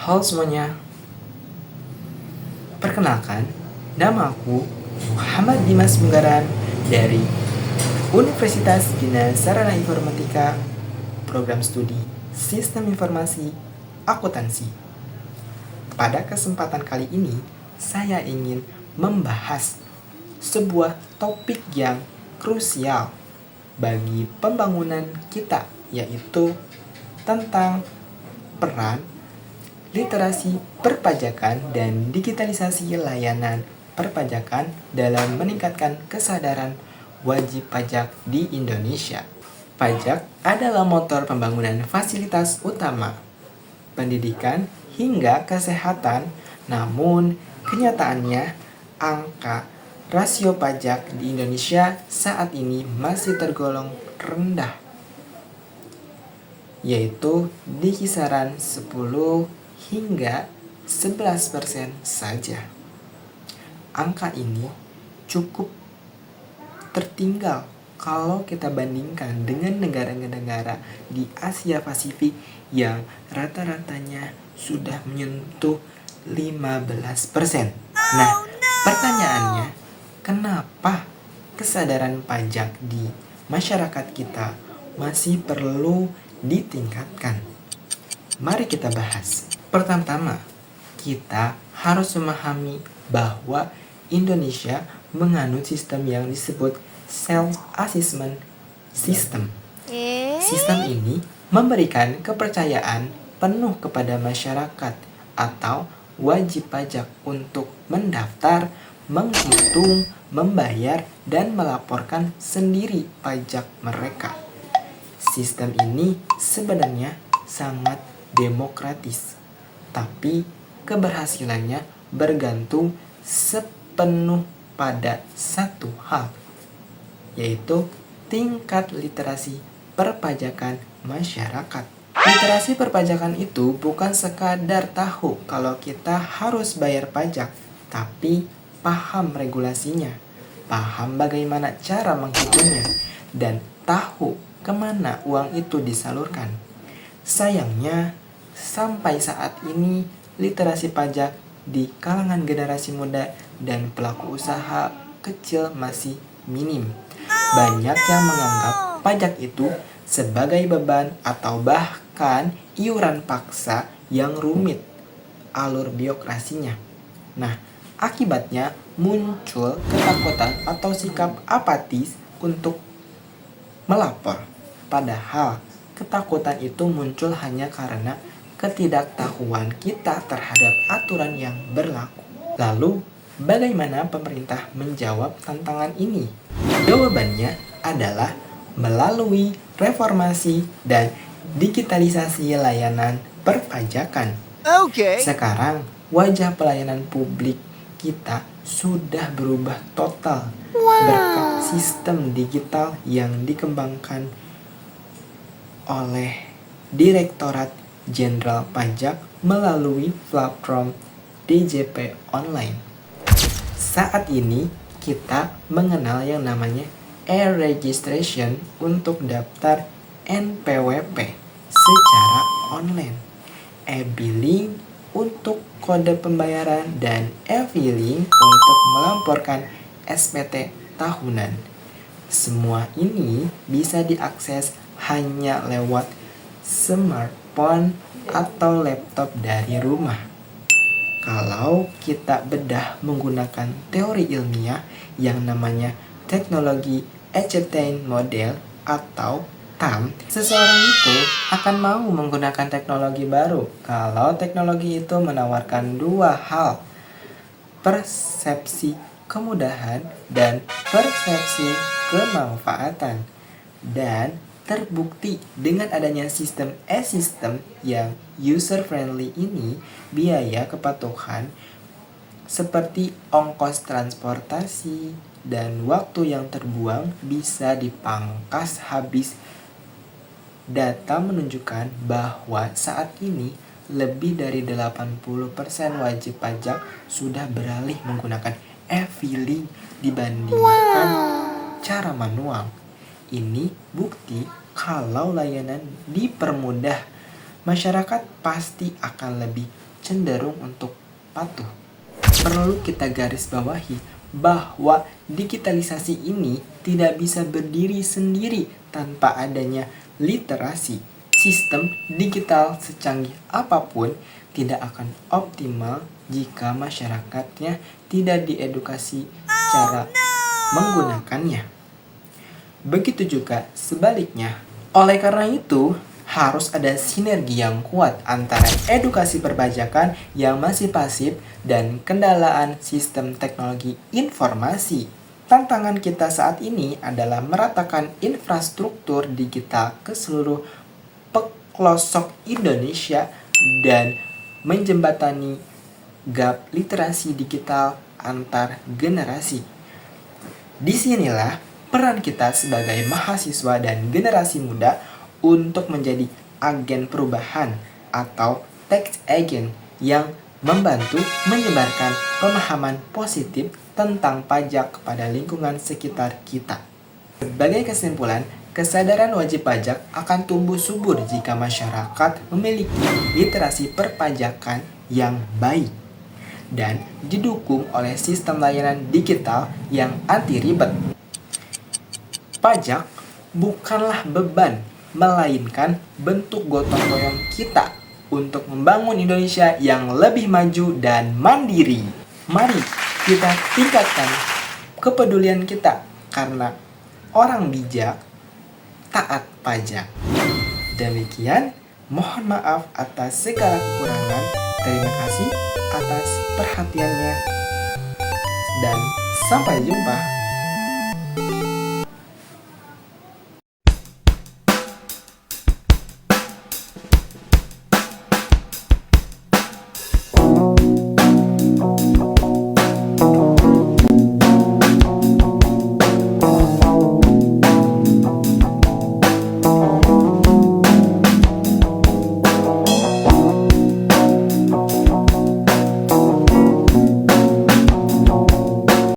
Halo semuanya, perkenalkan, nama aku Muhammad Dimas Munggaran dari Universitas Bina Sarana Informatika, Program Studi Sistem Informasi Akuntansi. Pada kesempatan kali ini, saya ingin membahas sebuah topik yang krusial bagi pembangunan kita, yaitu tentang peran literasi perpajakan dan digitalisasi layanan perpajakan dalam meningkatkan kesadaran wajib pajak di Indonesia. Pajak adalah motor pembangunan fasilitas utama, pendidikan hingga kesehatan, namun kenyataannya angka rasio pajak di Indonesia saat ini masih tergolong rendah, yaitu di kisaran 10 hingga 11% saja. Angka ini cukup tertinggal kalau kita bandingkan dengan negara-negara di Asia Pasifik yang rata-ratanya sudah menyentuh 15%. Nah, pertanyaannya, kenapa kesadaran pajak di masyarakat kita masih perlu ditingkatkan? Mari kita bahas. Pertama-tama, kita harus memahami bahwa Indonesia menganut sistem yang disebut self-assessment system. Sistem ini memberikan kepercayaan penuh kepada masyarakat atau wajib pajak untuk mendaftar, menghitung, membayar, dan melaporkan sendiri pajak mereka. Sistem ini sebenarnya sangat demokratis, tapi keberhasilannya bergantung sepenuh pada satu hal, yaitu tingkat literasi perpajakan masyarakat. Literasi perpajakan itu bukan sekadar tahu kalau kita harus bayar pajak, tapi paham regulasinya, paham bagaimana cara menghitungnya, dan tahu kemana uang itu disalurkan. Sayangnya, sampai saat ini literasi pajak di kalangan generasi muda dan pelaku usaha kecil masih minim. Banyak yang menganggap pajak itu sebagai beban atau bahkan iuran paksa yang rumit alur birokrasinya. Nah, akibatnya muncul ketakutan atau sikap apatis untuk melapor. Padahal ketakutan itu muncul hanya karena ketidaktahuan kita terhadap aturan yang berlaku. Lalu, bagaimana pemerintah menjawab tantangan ini? Jawabannya adalah melalui reformasi dan digitalisasi layanan perpajakan. Sekarang, wajah pelayanan publik kita sudah berubah total berkat sistem digital yang dikembangkan oleh Direktorat Jenderal Pajak melalui platform DJP Online. Saat ini kita mengenal yang namanya e-registration untuk daftar NPWP secara online, e-billing untuk kode pembayaran, dan e-filing untuk melaporkan SPT tahunan. Semua ini bisa diakses hanya lewat smartphone atau laptop dari rumah. Kalau kita bedah menggunakan teori ilmiah yang namanya teknologi Eichstein model atau TAM, seseorang itu akan mau menggunakan teknologi baru kalau teknologi itu menawarkan dua hal, persepsi kemudahan dan persepsi kemanfaatan. Dan terbukti dengan adanya sistem e-system yang user-friendly ini, biaya kepatuhan seperti ongkos transportasi dan waktu yang terbuang bisa dipangkas habis. Data menunjukkan bahwa saat ini lebih dari 80% wajib pajak sudah beralih menggunakan e-filing dibandingkan cara manual. Ini bukti kalau layanan dipermudah, masyarakat pasti akan lebih cenderung untuk patuh. Perlu kita garis bawahi bahwa digitalisasi ini tidak bisa berdiri sendiri tanpa adanya literasi. Sistem digital secanggih apapun tidak akan optimal jika masyarakatnya tidak diedukasi cara menggunakannya. Begitu juga sebaliknya. Oleh karena itu, harus ada sinergi yang kuat antara edukasi perpajakan yang masih pasif dan kendalaan sistem teknologi informasi. Tantangan kita saat ini adalah meratakan infrastruktur digital ke seluruh pelosok Indonesia dan menjembatani gap literasi digital antar generasi. Disinilah peran kita sebagai mahasiswa dan generasi muda untuk menjadi agen perubahan atau tech agent yang membantu menyebarkan pemahaman positif tentang pajak kepada lingkungan sekitar kita. Sebagai kesimpulan, kesadaran wajib pajak akan tumbuh subur jika masyarakat memiliki literasi perpajakan yang baik dan didukung oleh sistem layanan digital yang anti ribet. Pajak bukanlah beban, melainkan bentuk gotong royong kita untuk membangun Indonesia yang lebih maju dan mandiri. Mari kita tingkatkan kepedulian kita karena orang bijak taat pajak. Demikian, mohon maaf atas segala kekurangan. Terima kasih atas perhatiannya dan sampai jumpa.